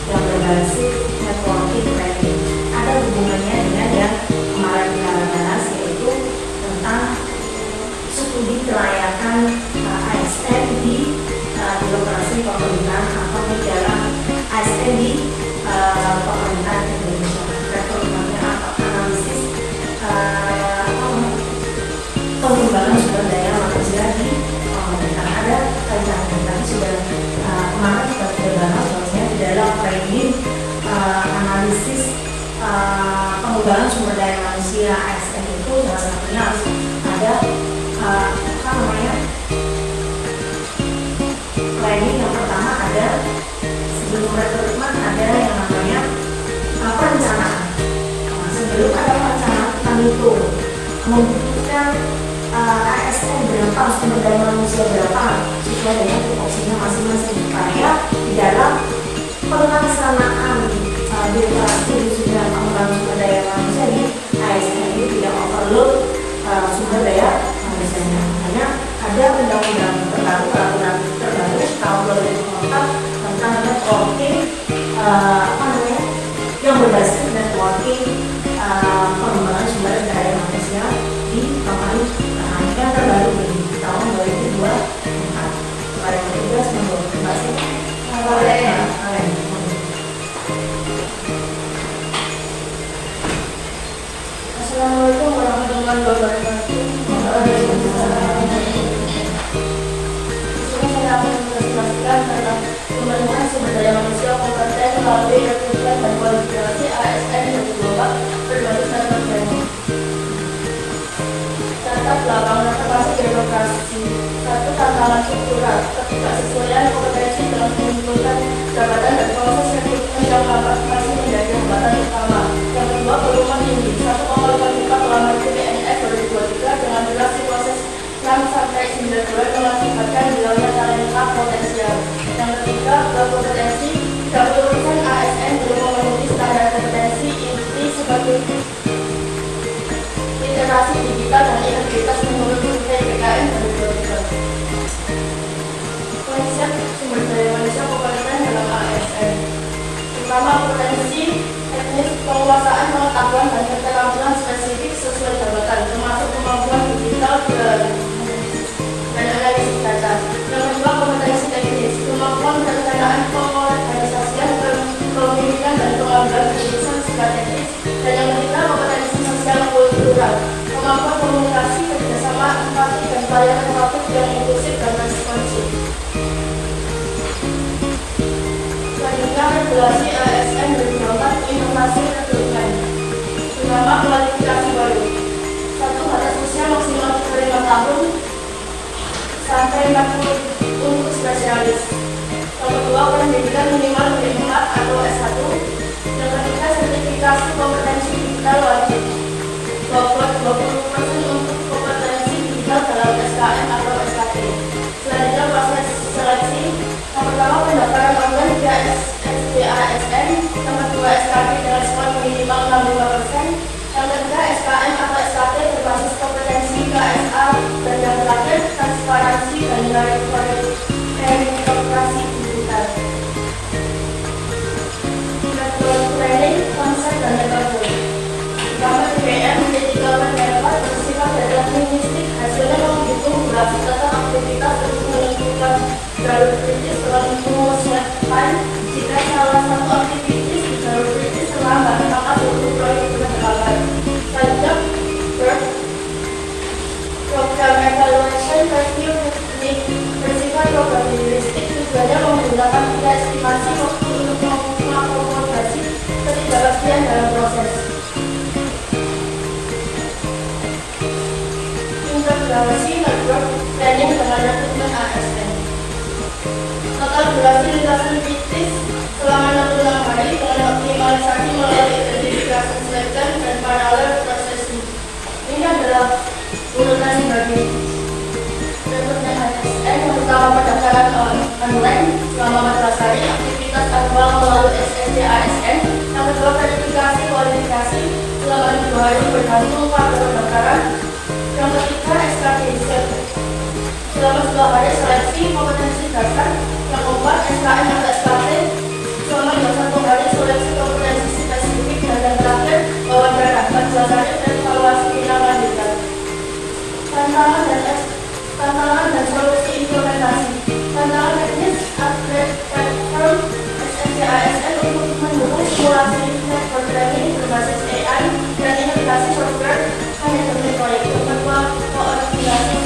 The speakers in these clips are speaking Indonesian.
yang berbasis networking training. Ada hubungannya dengan yang kemarin kita bahas, yaitu tentang studi kelayakan ASN di birokrasi pemerintahan atau di dalam ASN di pemerintahan Indonesia. Rekrutmennya atau analisis pengembangan sumber daya manusia di pemerintahan. Ada kajian tadi sudah kemarin kita sudah bahas bahwasanya di dalam training analisis pengembangan sumber daya manusia ASN itu salah satunya harus ada training. Yang pertama ada sebelum rekrutmen ada yang namanya perencanaan. Sebelum ada perencanaan kita hitung membutuhkan ASN berapa, sumber daya manusia berapa sesuai dengan tupoksinya masing-masing, supaya di dalam pelaksanaan birokrasi di sudah pengembangan sumber daya manusia di ASN ini tidak overload sumber daya manusianya. Hanya ada undang-undang terbaru, peraturan terbaru tahun 2004 tentang networking yang berbasis networking pengembangan sumber daya manusia di pemerintahan yang terbaru di tahun 2024. Kemarin juga sebelum masih Assalamualaikum warahmatullahi wabarakatuh. Saya akan menjelaskan tentang pembangunan sumber daya manusia kompeten melalui rekrutmen dan kualifikasi ASN 2024 berbasis network training. Catat belakang reformasi birokrasi. Satu, tantangan struktural. Ketidaksesuaian kompetensi dalam mengumpulkan jabatan dan proses rekrutmen yang lambat masih menjadi hambatan utama. Yang kedua, volume tinggi. 1,54 pelamar PNS 2023 dengan durasi proses 6-9 bulan mengakibatkan hilangnya talenta potensial. Yang ketiga, berkompetensi. 30% ASN belum memenuhi standar kompetensi inti sebagai literasi digital dan integritas menurut survei BKN 2023. Konsep sumber daya manusia kompeten dalam ASN. Pertama, kompetensi teknis, penguasaan pengetahuan dan keterampilan spesifik sesuai jabatan, termasuk kemampuan digital dan analisis data. Yang kedua, kompetensi teknis, kemampuan perencanaan, pengorganisasian, kepemimpinan dan pengambilan keputusan strategis. Dan yang ketiga, kompetensi sosial kultural, kemampuan komunikasi, kerjasama, empati, dan pelayanan publik yang inklusif dan responsif. Selanjutnya, regulasi ASN 2024 inovasi rekrutmen. Pertama, kualifikasi baru. 1. Batas usia maksimal 5 tahun sampai 40 untuk spesialis. Yang kedua, pendidikan minimal D4 atau S1. Yang ketiga, sertifikasi kompetensi digital wajib. 20% untuk kompetensi digital dalam SKM atau SKT. Selanjutnya, proses seleksi. Yang pertama, pendaftaran online via SDASN. Yang kedua, SKT dengan skor minimal 65%. Yang ketiga, SKM atau SKT berbasis kompetensi KSA. Dan yang terakhir, transparansi dan meritokrasi digital. Training, konsep dan metode. Pertama, DPM D3 bersifat deterministik, hasilnya menghitung durasi total aktivitas untuk menentukan jalur kritis dalam memusnahkan jika salah satu aktivitas di jalur kritis terlambat, maka seluruh proyek berhalangan. Selanjutnya, program evaluation review teknik bersifat probabilistik, tujuannya menggunakan tiga estimasi waktu untuk mengakomodasi ketidakpastian dalam proses. Integrasi network planning dengan rekrutmen ASN. Total durasi lintasan kritis selama 66 hari dengan optimalisasi melalui identifikasi selection dan parallel processing. Ini adalah urutan bagi rekrutmen ASN. Yang pertama, pendaftaran online selama 14 hari, aktivitas awal melalui SSD ASN. Yang kedua, verifikasi kualifikasi selama 2 hari bergantung pada pendaftaran. Yang ketiga, SKT selama 2 hari seleksi kompetensi dasar. Yang keempat, SKM atau SKT selama simulasi network training berbasis AI, dan integrasi software manajemen proyek. Kedua, koordinasi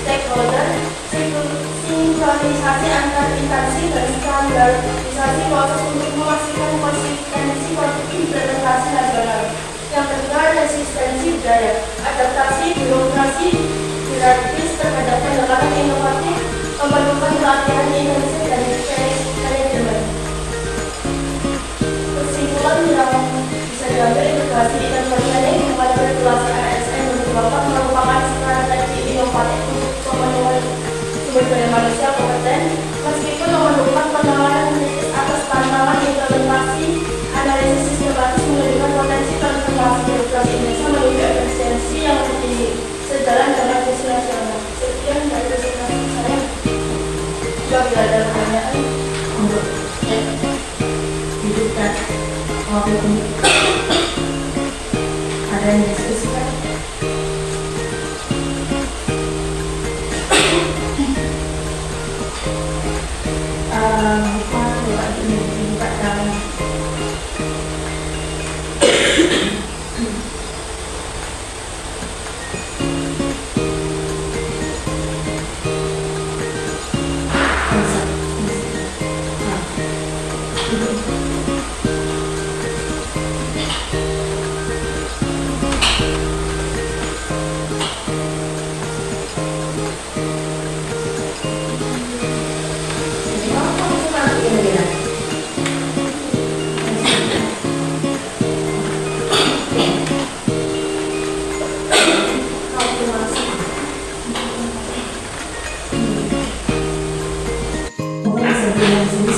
stakeholder, sinkronisasi antar instansi, dan standarisasi proses untuk memastikan konsistensi implementasi nasional. Yang kedua, resistensi budaya, adaptasi birokrasi hierarkis terhadap pendekatan inovatif, memerlukan pelatihan intensif dan change management. Kesimpulan yang bisa diambil, integrasi network training kepada regulasi ASN 2024 merupakan strategi inovatif untuk pemenuhan sumber daya manusia kompeten, meskipun memerlukan penanganan kritis atas tantangan implementasi analisis sistematis menunjukkan potensi transformasi birokrasi Indonesia menuju efisiensi yang lebih tinggi sejalan dengan visi nasional. Sekian dari presentasi saya. Jika tidak ada pertanyaan, Untuk hidupkan waktu ini ada yang diskusikan. Buka ini, buka dalam.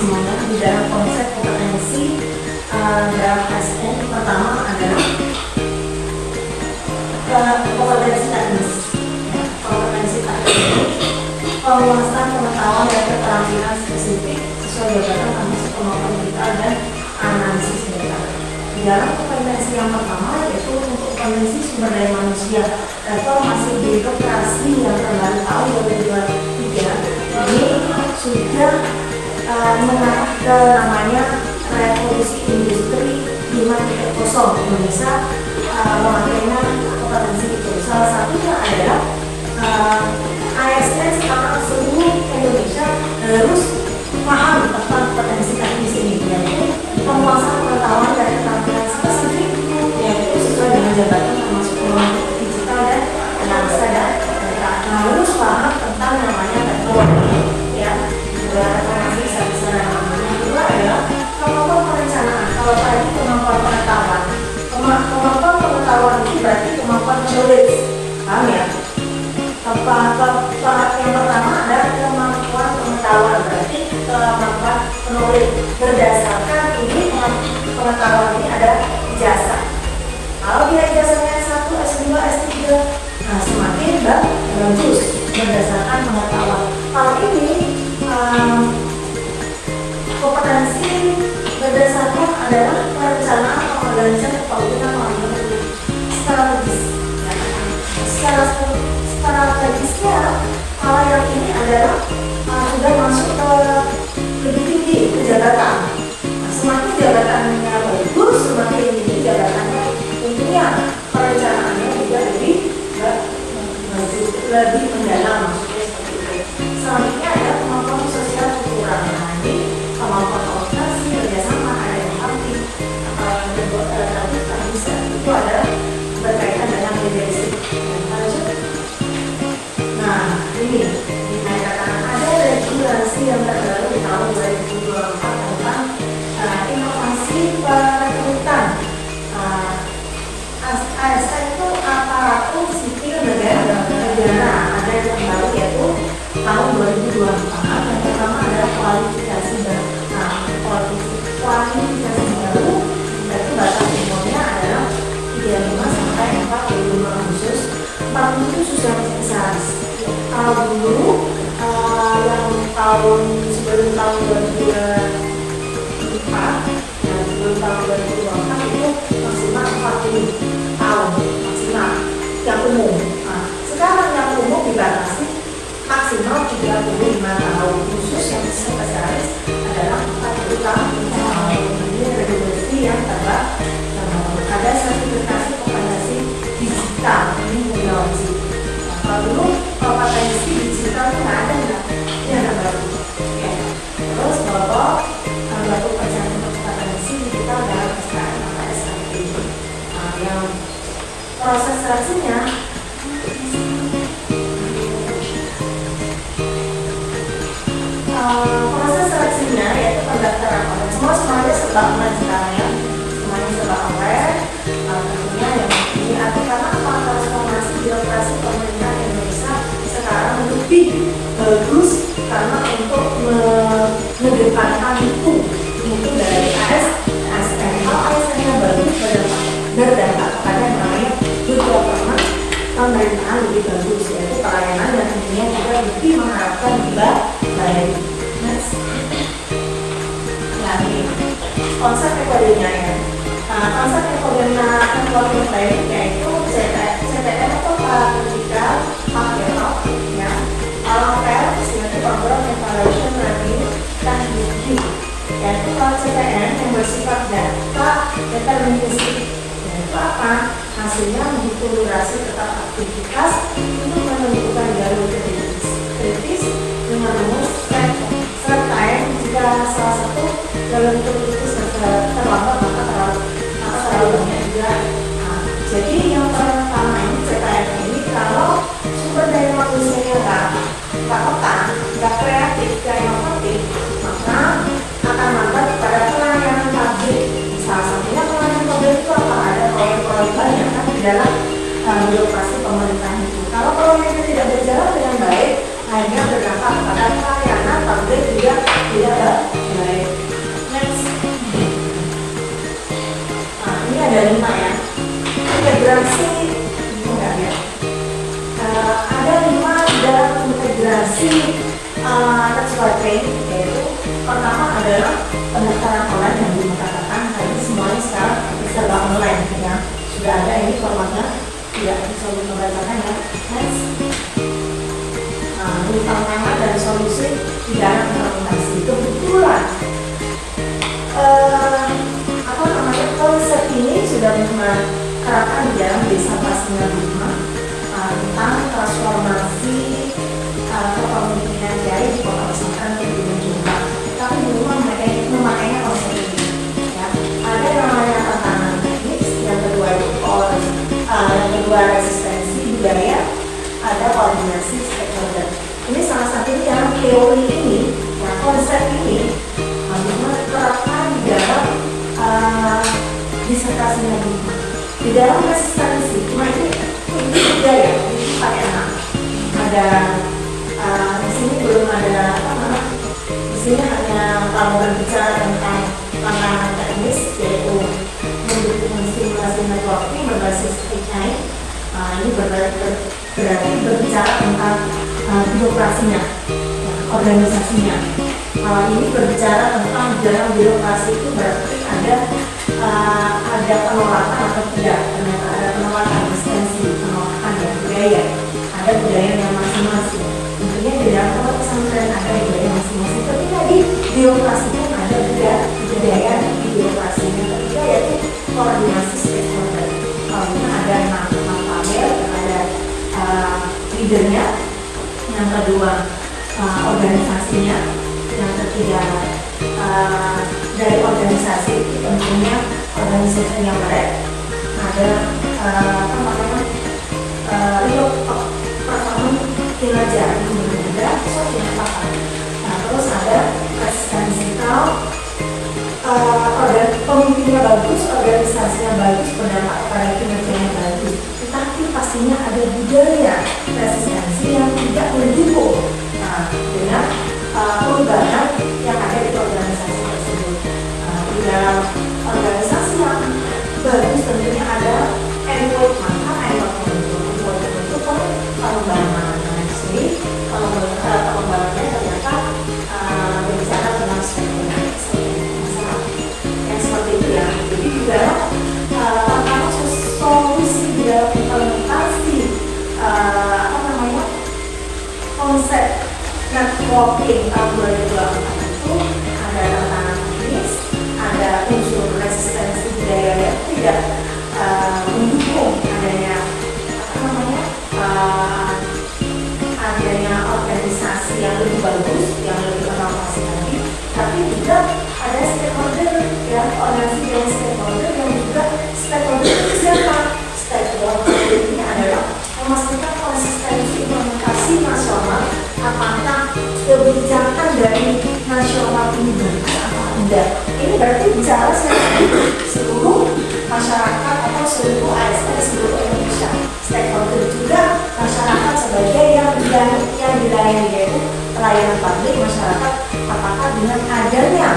Semoga di dalam konsep kompetensi dalam ASN pertama adalah kompetensi teknis, penguasaan pengetahuan dan keterampilan spesifik sesuai jabatan termasuk kemampuan digital dan analisis data. Di dalam kompetensi yang pertama yaitu untuk kompetensi sumber daya manusia reformasi birokrasi yang terbaru tahun 2023 ini sudah mengarah ke namanya revolusi industri 5.0 Indonesia memakainya kompetensi itu. Salah satunya adalah ASN sekarang seluruh Indonesia harus paham tentang kompetensi teknis ini, yaitu penguasaan pengetahuan dan keterampilan spesifik yaitu sesuai dengan jabatan termasuk kemampuan digital dan analisa data. Harus paham tentang namanya teknologi ya. Reformasi bisa yang kedua adalah kemampuan perencanaan. Kalau tadi kemampuan pengetahuan, kemampuan pengetahuan itu berarti kemampuan knowledge, paham ya? Yang pertama adalah kemampuan pengetahuan, berarti kemampuan knowledge berdasarkan ini pengetahuan ini ada ijazah. Kalau dia ijazahnya S1, S2, S3, nah semakin bagus berdasarkan pengetahuan. Kalau ini kompetensi berdasarkan adalah perencanaan pengorganisasian kepemimpinan strategis. Strategisnya kalau yang ini adalah sudah masuk ke lebih tinggi ke jabatan. Semakin jabatannya bagus, semakin tinggi jabatannya, tentunya perencanaannya juga lebih mendalam. Selanjutnya ada kemampuan sosial kultural. Nah, ini kemampuan komunikasi, kerjasama, ada empati, tadi bisa itu adalah berkaitan dengan leadership. Nah, ini dikatakan ada regulasi yang terbaru di tahun 2024 tentang inovasi perekrutan. ASN itu aparatur sipil negara. Ada yang terbaru yaitu tahun 2024. Yang pertama adalah kualifikasi baru. Kualifikasi baru itu batas umurnya adalah 35 sampai 45 Agustus. 40 itu sudah spesialis. Kalau dulu yang sebelum tahun 2024 sebelum tahun 2024 itu maksimal 40 tahun maksimal yang umum. Sekarang yang umum dibatasi maksimal 35 tahun, khusus yang spesialis adalah 40 tahun. Ini proses seleksinya yaitu pendaftaran online. Semuanya serba online sekarang ya, semuanya serba online. Tentunya yang ini karena apa, transformasi birokrasi pemerintah Indonesia sekarang lebih bagus karena untuk mengedepankan itu dari ASN. Kalau ASN-nya bagus berdampak kepada yang namanya good government, pemerintahan lebih bagus, yaitu pelayanan dan tentunya juga lebih mengharapkan baik. Lagi konsep metodenya ya. Konsep metodenya employment planning yaitu CTM atau Critical Package ya. PL yaitu Program Evaluation Review dan Review, yaitu kalau CTM yang bersifat deterministik, yaitu apa? Hasilnya menghitung durasi tetap aktivitas untuk menentukan jalur kritis dengan rumus set time. Jika salah satu jalur kritis terlambat maka terlalu banyak juga. Jadi yang pertama ini CTM ini kalau sumber daya manusianya nggak peka, nggak kreatif, nggak inovatif, maka akan lambat pada pelayanan publik. Salah satunya pelayanan publik itu apa? Ada proyek-proyek banyak kan di dalam birokrasi pemerintahan itu. Kalau proyeknya tidak berjalan dengan baik, akhirnya berdampak pada pelayanan publik juga tidak baik. Next, ini ada 5 ya. Integrasi enggak ya? Ada 5 dalam integrasi tax training, yaitu pertama adalah pendaftaran online yang belum katakan tadi, semuanya sekarang serba online ya. Sudah ada ini formatnya, tidak bisa membacakan ya. Next, utama dari solusi pidana implementasi. Kebetulan konsep ini sudah diterapkan di dalam Desa Pasnya 5 tentang transformasi kepemimpinan kiai di kota pesantren ke Gunung Jumbang. Tapi belum memakainya konsep ini ya. Ada yang namanya tantangan teknis, yang kedua itu resistensi budaya, ada koordinasi stakeholder. Ini salah satunya yang teori ini, ya, konsep ini diterapkan di dalam disertasinya di dalam resistensi. Cuma ini budaya, ini pakai ada di sini belum ada di sini hanya kalau berbicara tentang tantangan teknis, yaitu mendukung simulasi networking berbasis AI. Ini berarti berbicara tentang birokrasinya, organisasinya. Kalau ini berbicara tentang dalam birokrasi itu berarti ada penolakan atau tidak, ternyata ada penolakan, resistensi, penolakan ya, budaya, ada budayanya masing-masing. Tentunya di dalam kota pesantren ada budaya masing-masing, tapi tadi birokrasi pun ada budaya di birokrasi. Yang ketiga yaitu koordinasi stakeholder. Kalau ini ada tabel, ada leadernya. Yang kedua organisasinya. Yang ketiga dari organisasi itu tentunya organisasi yang baik, ada performa kinerja yang berbeda, yang pakar. Nah, terus ada resistensi. Pemimpinnya bagus, organisasinya bagus, berdampak pada kinerjanya bagus, tetapi pastinya ada budaya resistensi yang tidak mendukung dengan perubahan yang ada di organisasi tersebut. Di dalam organisasi yang bagus tentunya ada enrollment. Enrollment itu pengembangan. Jadi pengembangannya ternyata berbicara tentang masalah yang seperti itu ya. Jadi di dalam tantangan solusi di dalam implementasi konsep networking tahun 2024 itu ada tantangan teknis, ada unsur resistensi budaya yang tidak mendukung adanya adanya organisasi yang lebih bagus, yang lebih inovasi tadi, tapi juga ada stakeholder ya, organisasi yang stakeholder yang juga stakeholder itu siapa? Stakeholder muda. Ini berarti bicara seluruh masyarakat atau seluruh ASN seluruh Indonesia. Stakeholder juga masyarakat sebagai yang dilayani, yaitu pelayanan publik masyarakat. Apakah dengan adanya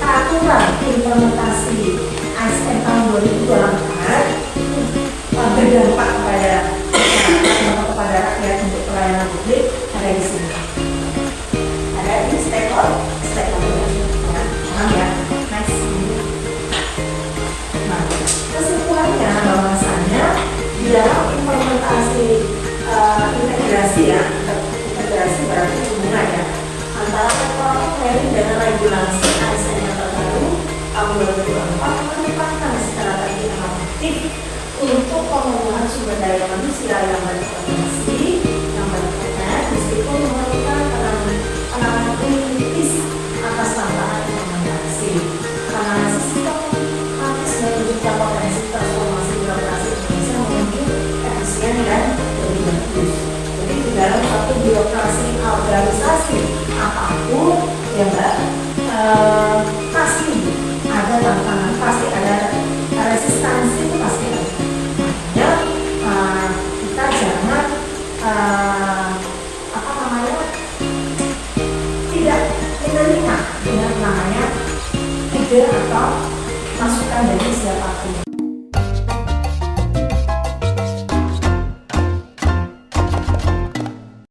peraturan implementasi ASN tahun 2024 berdampak kepada masyarakat atau kepada rakyat untuk pelayanan publik, ada di sini. Ada di stakeholder. Ya, nice. Nah, kesimpulannya bahwasanya di dalam implementasi integrasi berarti hubungan ya antara sektor planning dan regulasi ASN yang terbaru tahun 2024 merupakan strategi yang efektif untuk pemenuhan sumber daya manusia yang berkoordinasi, yang berkompeten, meskipun memerlukan penanganan kritis atas tantangan implementasi. Karena sistematis menunjukkan potensi transformasi birokrasi Indonesia menuju efisien dan lebih bagus. Jadi di dalam satu birokrasi organisasi apapun ya Mbak, pasti ada tantangan, pasti ada resistansi, itu pasti ada. Makanya kita jangan tidak menerima dengan namanya ide atau masukan dari siapapun.